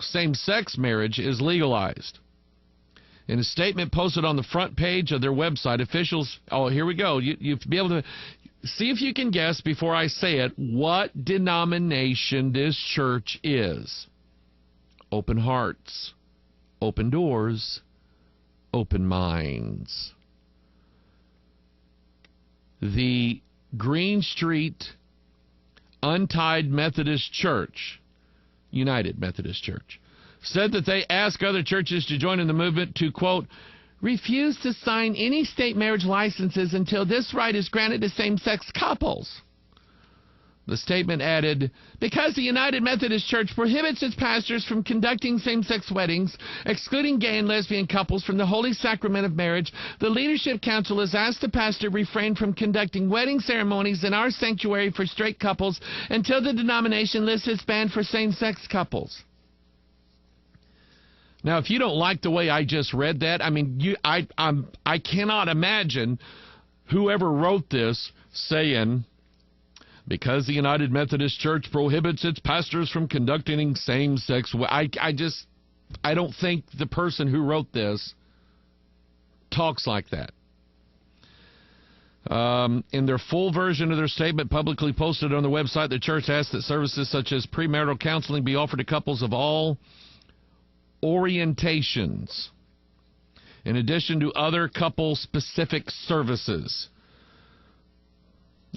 same-sex marriage is legalized. In a statement posted on the front page of their website, officials, oh, here we go. You'll be able to see if you can guess before I say it what denomination this church is. Open hearts, open doors, open minds. The Green Street Untied Methodist Church, United Methodist Church, said that they ask other churches to join in the movement to, quote, refuse to sign any state marriage licenses until this right is granted to same-sex couples. The statement added, because the United Methodist Church prohibits its pastors from conducting same-sex weddings, excluding gay and lesbian couples from the holy sacrament of marriage, the Leadership Council has asked the pastor refrain from conducting wedding ceremonies in our sanctuary for straight couples until the denomination lifts its ban for same-sex couples. Now, if you don't like the way I just read that, I mean, I cannot imagine whoever wrote this saying, because the United Methodist Church prohibits its pastors from conducting same-sex. I don't think the person who wrote this talks like that. In their full version of their statement publicly posted on their website, the church asked that services such as premarital counseling be offered to couples of all orientations, in addition to other couple-specific services.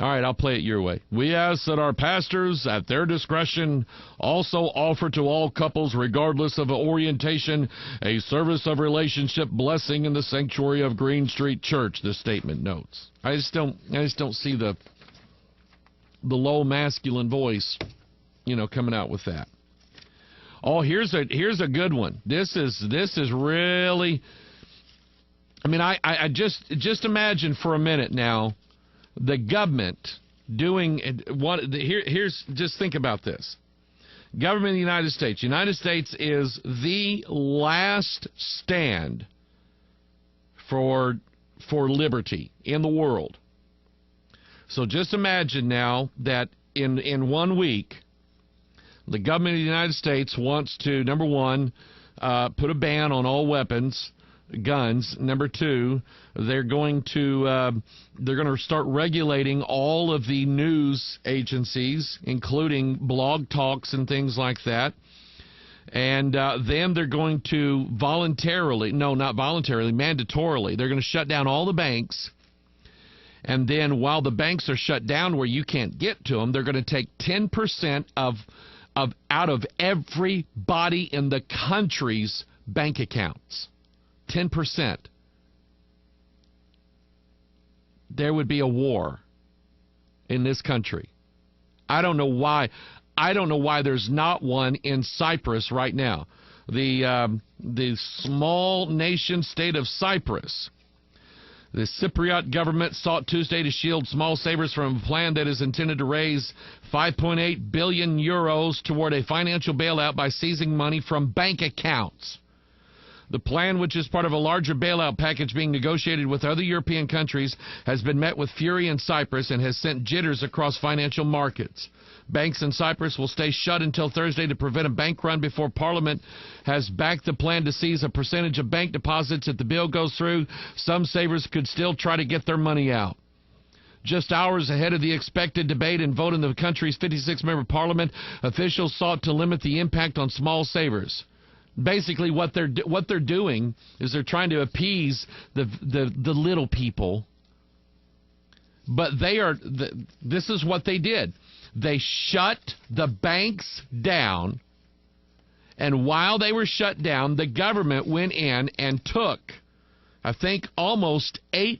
All right, I'll play it your way. We ask that our pastors, at their discretion, also offer to all couples, regardless of orientation, a service of relationship blessing in the sanctuary of Green Street Church, the statement notes. I just don't see the low masculine voice, coming out with that. Oh, here's a good one. This is really, I mean, I just imagine for a minute now the government doing here's just think about this. Government of the United States. United States is the last stand for liberty in the world. So just imagine now that in 1 week, the government of the United States wants to, number one, put a ban on all weapons, guns. Number two, they're going to start regulating all of the news agencies, including blog talks and things like that. And then they're going to mandatorily, they're going to shut down all the banks. And then while the banks are shut down where you can't get to them, they're going to take 10% out of everybody in the country's bank accounts. 10%. There would be a war in this country. I don't know why there's not one in Cyprus right now. The small nation state of Cyprus. The Cypriot government sought Tuesday to shield small savers from a plan that is intended to raise 5.8 billion euros toward a financial bailout by seizing money from bank accounts. The plan, which is part of a larger bailout package being negotiated with other European countries, has been met with fury in Cyprus and has sent jitters across financial markets. Banks in Cyprus will stay shut until Thursday to prevent a bank run before Parliament has backed the plan to seize a percentage of bank deposits. If the bill goes through, some savers could still try to get their money out. Just hours ahead of the expected debate and vote in the country's 56-member parliament, officials sought to limit the impact on small savers. Basically, what they're doing is they're trying to appease the little people. But this is what they did. They shut the banks down, and while they were shut down, the government went in and took, I think, almost 8%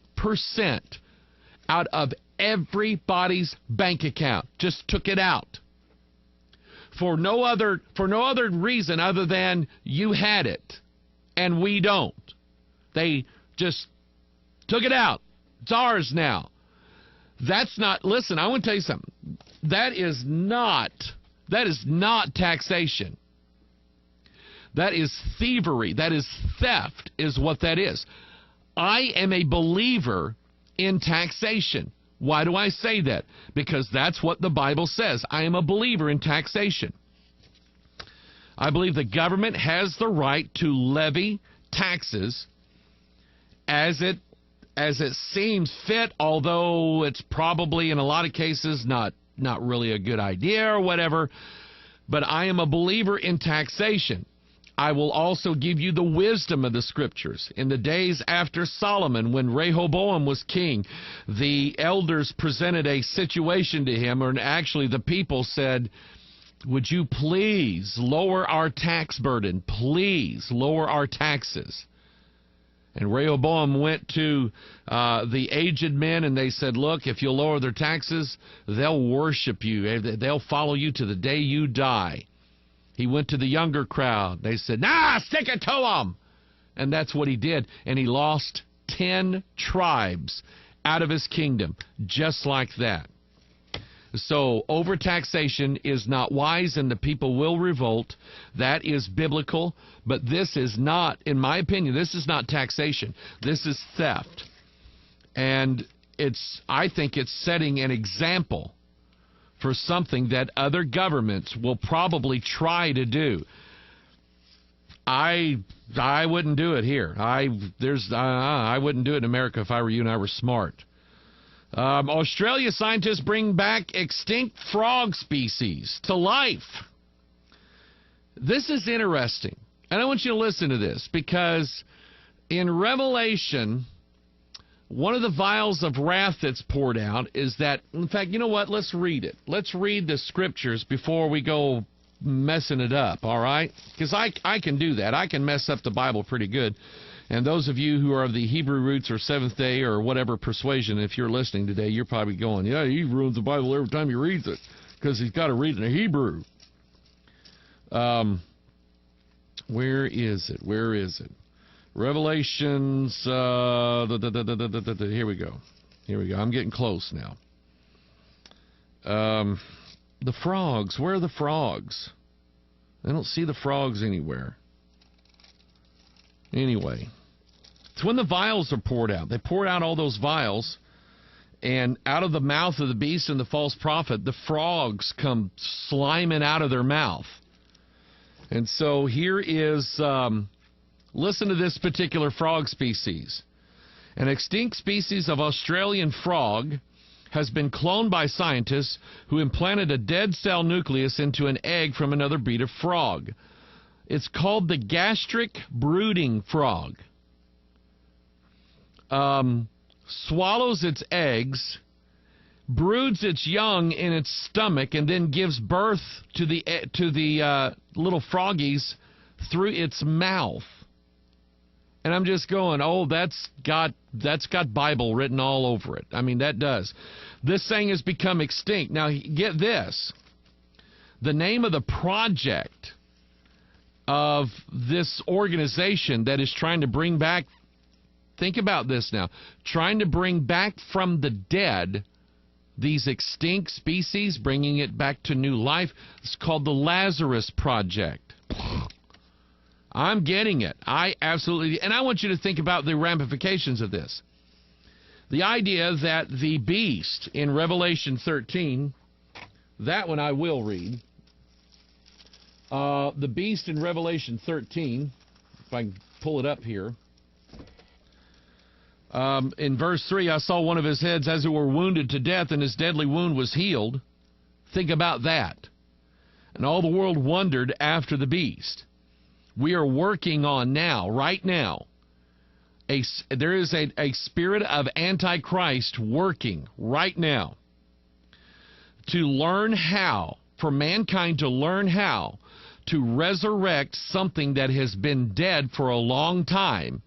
out of everybody's bank account. Just took it out. For no other reason other than you had it and we don't. They just took it out. It's ours now. That's not, listen, I want to tell you something. That is not taxation. That is thievery. That is theft is what that is. I am a believer in taxation. Why do I say that? Because that's what the Bible says. I am a believer in taxation. I believe the government has the right to levy taxes as it seems fit, although it's probably in a lot of cases not really a good idea or whatever. But I am a believer in taxation. I will also give you the wisdom of the Scriptures. In the days after Solomon, when Rehoboam was king, the elders presented a situation to him, or actually the people said, would you please lower our tax burden? Please lower our taxes. And Rehoboam went to the aged men, and they said, look, if you'll lower their taxes, they'll worship you. They'll follow you to the day you die. He went to the younger crowd. They said, nah, stick it to them. And that's what he did. And he lost 10 tribes out of his kingdom, just like that. So overtaxation is not wise, and the people will revolt. That is biblical. But this is not, in my opinion, this is not taxation. This is theft. And I think it's setting an example for something that other governments will probably try to do. I wouldn't do it here. I wouldn't do it in America if I were you and I were smart. Australia scientists bring back extinct frog species to life. This is interesting. And I want you to listen to this, because in Revelation, one of the vials of wrath that's poured out is that, in fact, you know what? Let's read it. Let's read the Scriptures before we go messing it up, all right? Because I can do that. I can mess up the Bible pretty good. And those of you who are of the Hebrew roots or Seventh-day or whatever persuasion, if you're listening today, you're probably going, yeah, he ruins the Bible every time he reads it because he's got to read it in Hebrew. Where is it? Where is it? Revelations, here we go. Here we go. I'm getting close now. The frogs. Where are the frogs? I don't see the frogs anywhere. Anyway, it's when the vials are poured out. They poured out all those vials, and out of the mouth of the beast and the false prophet, the frogs come sliming out of their mouth. And so here is... listen to this particular frog species. An extinct species of Australian frog has been cloned by scientists who implanted a dead cell nucleus into an egg from another breed of frog. It's called the gastric brooding frog. Swallows its eggs, broods its young in its stomach, and then gives birth to the little froggies through its mouth. And I'm just going, oh, that's got Bible written all over it. I mean, that does. This thing has become extinct. Now, get this. The name of the project of this organization that is trying to bring back, think about this now, trying to bring back from the dead these extinct species, bringing it back to new life, it's called the Lazarus Project. I'm getting it. I absolutely... And I want you to think about the ramifications of this. The idea that the beast in Revelation 13, that one I will read. The beast in Revelation 13, if I can pull it up here. In verse 3, I saw one of his heads as it were wounded to death, and his deadly wound was healed. Think about that. And all the world wondered after the beast. We are working on now, right now, there is a spirit of Antichrist working right now to learn how, for mankind to learn how to resurrect something that has been dead for a long time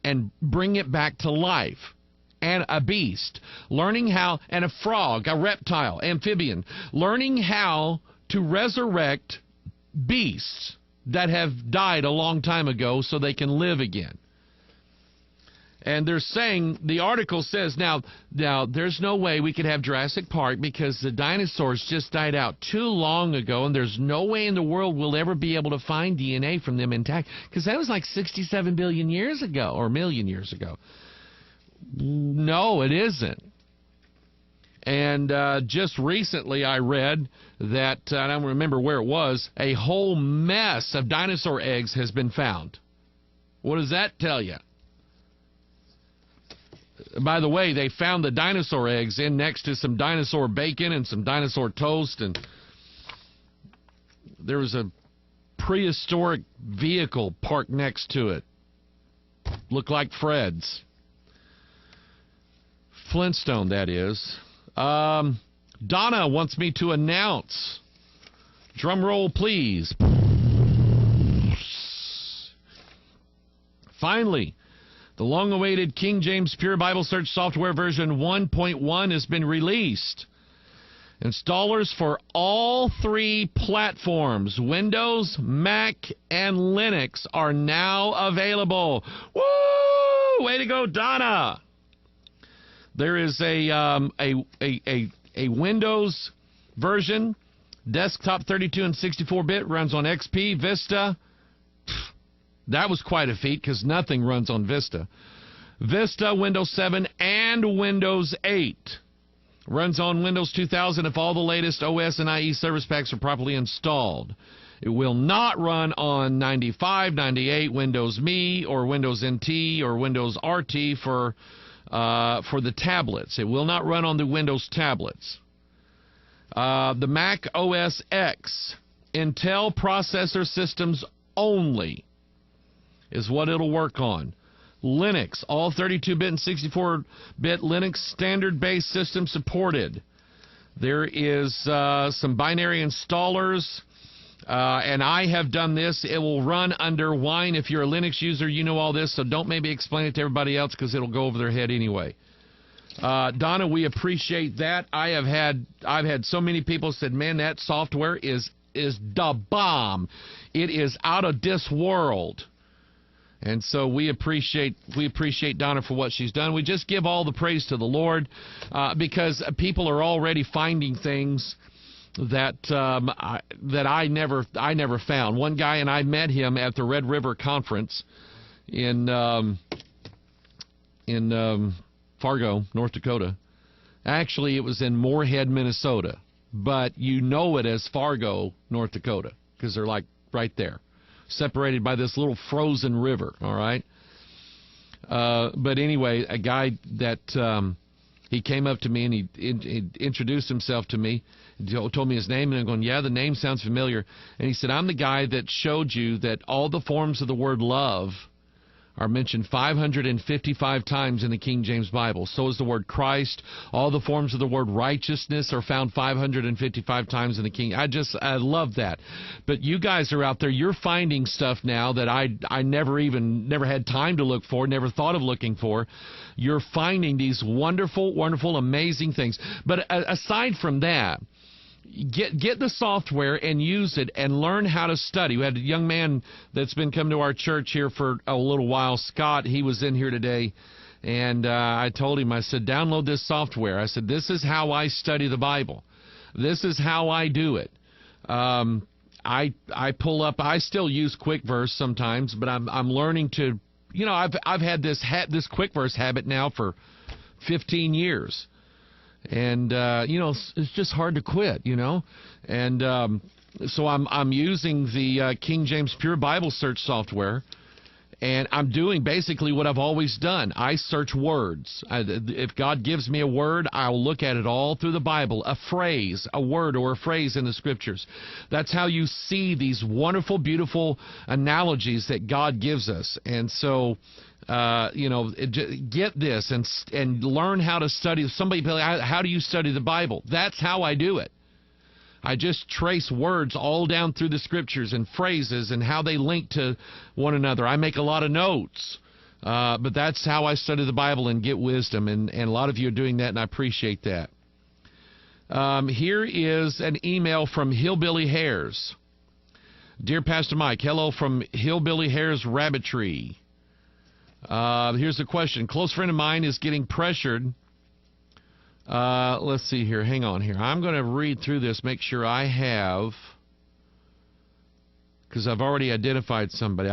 and bring it back to life. And a beast, learning how, and a frog, a reptile, amphibian, learning how to resurrect beasts that have died a long time ago so they can live again. And they're saying, the article says, now there's no way we could have Jurassic Park because the dinosaurs just died out too long ago, and there's no way in the world we'll ever be able to find DNA from them intact, because that was like 67 billion years ago, or million years ago. No, it isn't. And just recently I read that, I don't remember where it was, a whole mess of dinosaur eggs has been found. What does that tell you? By the way, they found the dinosaur eggs in next to some dinosaur bacon and some dinosaur toast, and there was a prehistoric vehicle parked next to it. Looked like Fred's. Flintstone, that is. Donna wants me to announce. Drum roll, please. Finally, the long-awaited King James Pure Bible Search Software version 1.1 has been released. Installers for all 3 platforms, Windows, Mac, and Linux, are now available. Woo! Way to go, Donna! There is a Windows version, desktop 32 and 64-bit, runs on XP, Vista. That was quite a feat because nothing runs on Vista. Vista, Windows 7, and Windows 8. Runs on Windows 2000 if all the latest OS and IE service packs are properly installed. It will not run on 95, 98, Windows Me, or Windows NT, or Windows RT for the tablets. It will not run on the Windows tablets. The Mac OS X, Intel processor systems only, is what it'll work on. Linux, all 32-bit and 64-bit Linux standard-based system supported. There is some binary installers, and I have done this. It will run under Wine. If you're a Linux user, you know all this, so don't maybe explain it to everybody else because it'll go over their head anyway. Donna, we appreciate that. I've had so many people said, man, that software is the bomb. It is out of this world. And so we appreciate Donna for what she's done. We just give all the praise to the Lord because people are already finding things that I never found. One guy, and I met him at the Red River Conference in Fargo, North Dakota. Actually, it was in Moorhead, Minnesota, but you know it as Fargo, North Dakota, because they're like right there, separated by this little frozen river, all right? But anyway, a guy that he came up to me and he introduced himself to me, told me his name, and I'm going, yeah, the name sounds familiar. And he said, I'm the guy that showed you that all the forms of the word love are mentioned 555 times in the King James Bible. So is the word Christ. All the forms of the word righteousness are found 555 times in the King. I love that. But you guys are out there, you're finding stuff now that I never had time to look for, never thought of looking for. You're finding these wonderful, wonderful, amazing things. But aside from that, get the software and use it and learn how to study. We had a young man that's been coming to our church here for a little while, Scott. He was in here today, and I told him, I said, download this software. I said, this is how I study the Bible. This is how I do it. I pull up. I still use Quick Verse sometimes, but I'm learning to. You know, I've had this Quick Verse habit now for 15 years. And, you know, it's just hard to quit, you know. And so I'm using the King James Pure Bible Search software, and I'm doing basically what I've always done. I search words. If God gives me a word, I'll look at it all through the Bible, a phrase, a word or a phrase in the Scriptures. That's how you see these wonderful, beautiful analogies that God gives us. And so you know, get this and learn how to study. Somebody, how do you study the Bible? That's how I do it. I just trace words all down through the Scriptures and phrases and how they link to one another. I make a lot of notes, but that's how I study the Bible and get wisdom, and a lot of you are doing that, and I appreciate that. Here is an email from Hillbilly Hares. Dear Pastor Mike, hello from Hillbilly Hares Rabbitry. Here's the question. Close friend of mine is getting pressured. Let's see here. Hang on here. I'm going to read through this, make sure I have, because I've already identified somebody.